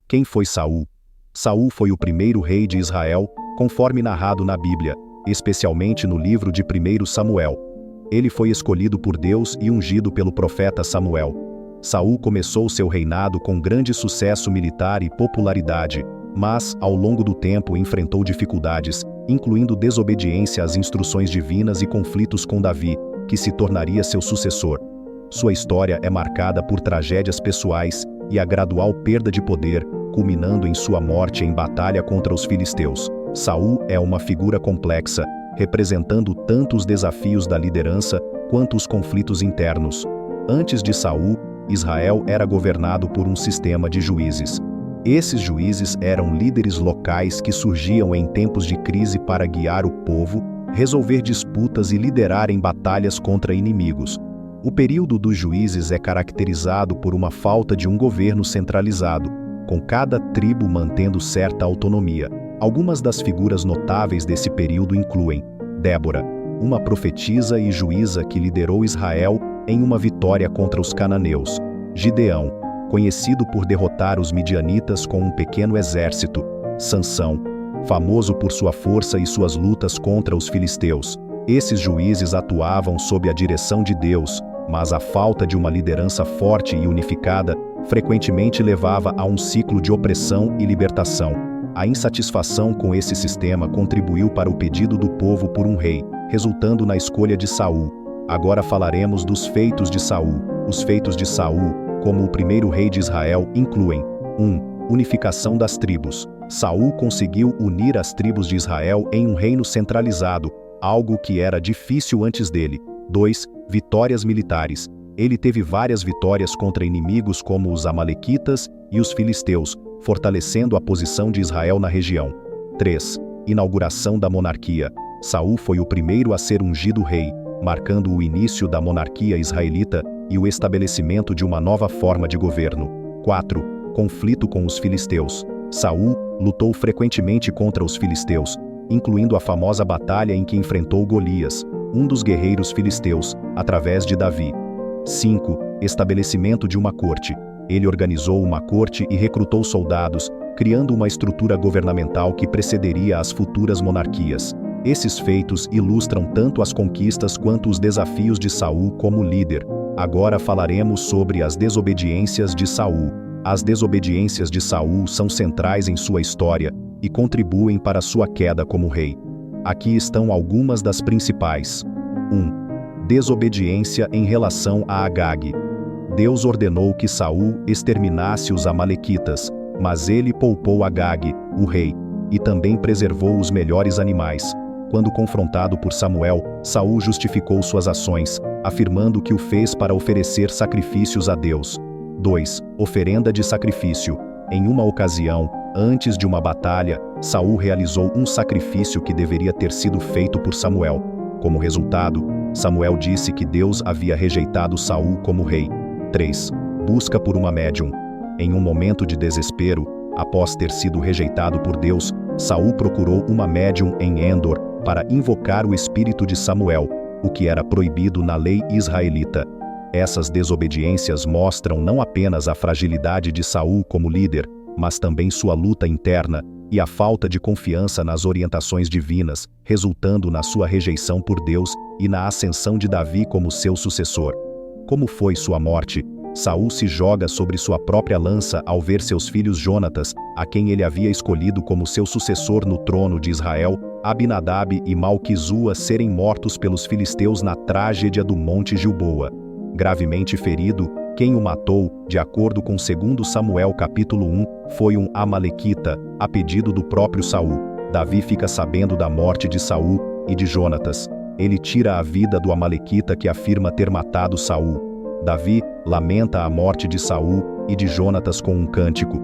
Quem foi Saul? Saul foi o primeiro rei de Israel, conforme narrado na Bíblia, especialmente no livro de 1 Samuel. Ele foi escolhido por Deus e ungido pelo profeta Samuel. Saul começou seu reinado com grande sucesso militar e popularidade, mas, ao longo do tempo, enfrentou dificuldades, incluindo desobediência às instruções divinas e conflitos com Davi, que se tornaria seu sucessor. Sua história é marcada por tragédias pessoais e a gradual perda de poder, culminando em sua morte em batalha contra os filisteus. Saul é uma figura complexa, representando tanto os desafios da liderança quanto os conflitos internos. Antes de Saul, Israel era governado por um sistema de juízes. Esses juízes eram líderes locais que surgiam em tempos de crise para guiar o povo, resolver disputas e liderar em batalhas contra inimigos. O período dos juízes é caracterizado por uma falta de um governo centralizado, com cada tribo mantendo certa autonomia. Algumas das figuras notáveis desse período incluem Débora, uma profetisa e juíza que liderou Israel em uma vitória contra os cananeus. Gideão, conhecido por derrotar os midianitas com um pequeno exército. Sansão, famoso por sua força e suas lutas contra os filisteus. Esses juízes atuavam sob a direção de Deus, mas a falta de uma liderança forte e unificada frequentemente levava a um ciclo de opressão e libertação. A insatisfação com esse sistema contribuiu para o pedido do povo por um rei, resultando na escolha de Saul. Agora falaremos dos feitos de Saul. Os feitos de Saul, como o primeiro rei de Israel, incluem 1. Unificação das tribos. Saul conseguiu unir as tribos de Israel em um reino centralizado, algo que era difícil antes dele. 2. Vitórias militares. Ele teve várias vitórias contra inimigos como os amalequitas e os filisteus, fortalecendo a posição de Israel na região. 3. Inauguração da monarquia. Saul foi o primeiro a ser ungido rei, marcando o início da monarquia israelita e o estabelecimento de uma nova forma de governo. 4. Conflito com os filisteus. Saul lutou frequentemente contra os filisteus, incluindo a famosa batalha em que enfrentou Golias, um dos guerreiros filisteus, através de Davi. 5. Estabelecimento de uma corte. Ele organizou uma corte e recrutou soldados, criando uma estrutura governamental que precederia as futuras monarquias. Esses feitos ilustram tanto as conquistas quanto os desafios de Saul como líder. Agora falaremos sobre as desobediências de Saul. As desobediências de Saul são centrais em sua história e contribuem para sua queda como rei. Aqui estão algumas das principais. 1. Desobediência em relação a Agag. Deus ordenou que Saul exterminasse os amalequitas, mas ele poupou Agag, o rei, e também preservou os melhores animais. Quando confrontado por Samuel, Saul justificou suas ações, afirmando que o fez para oferecer sacrifícios a Deus. 2. Oferenda de sacrifício. Em uma ocasião, antes de uma batalha, Saul realizou um sacrifício que deveria ter sido feito por Samuel. Como resultado, Samuel disse que Deus havia rejeitado Saul como rei. 3. Busca por uma médium. Em um momento de desespero, após ter sido rejeitado por Deus, Saul procurou uma médium em Endor para invocar o espírito de Samuel, o que era proibido na lei israelita. Essas desobediências mostram não apenas a fragilidade de Saul como líder, mas também sua luta interna e a falta de confiança nas orientações divinas, resultando na sua rejeição por Deus e na ascensão de Davi como seu sucessor. Como foi sua morte? Saul se joga sobre sua própria lança ao ver seus filhos Jonatas, a quem ele havia escolhido como seu sucessor no trono de Israel, Abinadab e Malquizua serem mortos pelos filisteus na tragédia do Monte Gilboa. Gravemente ferido, quem o matou, de acordo com 2 Samuel capítulo 1, foi um amalequita, a pedido do próprio Saul. Davi fica sabendo da morte de Saul e de Jonatas. Ele tira a vida do amalequita que afirma ter matado Saul. Davi lamenta a morte de Saul e de Jonatas com um cântico.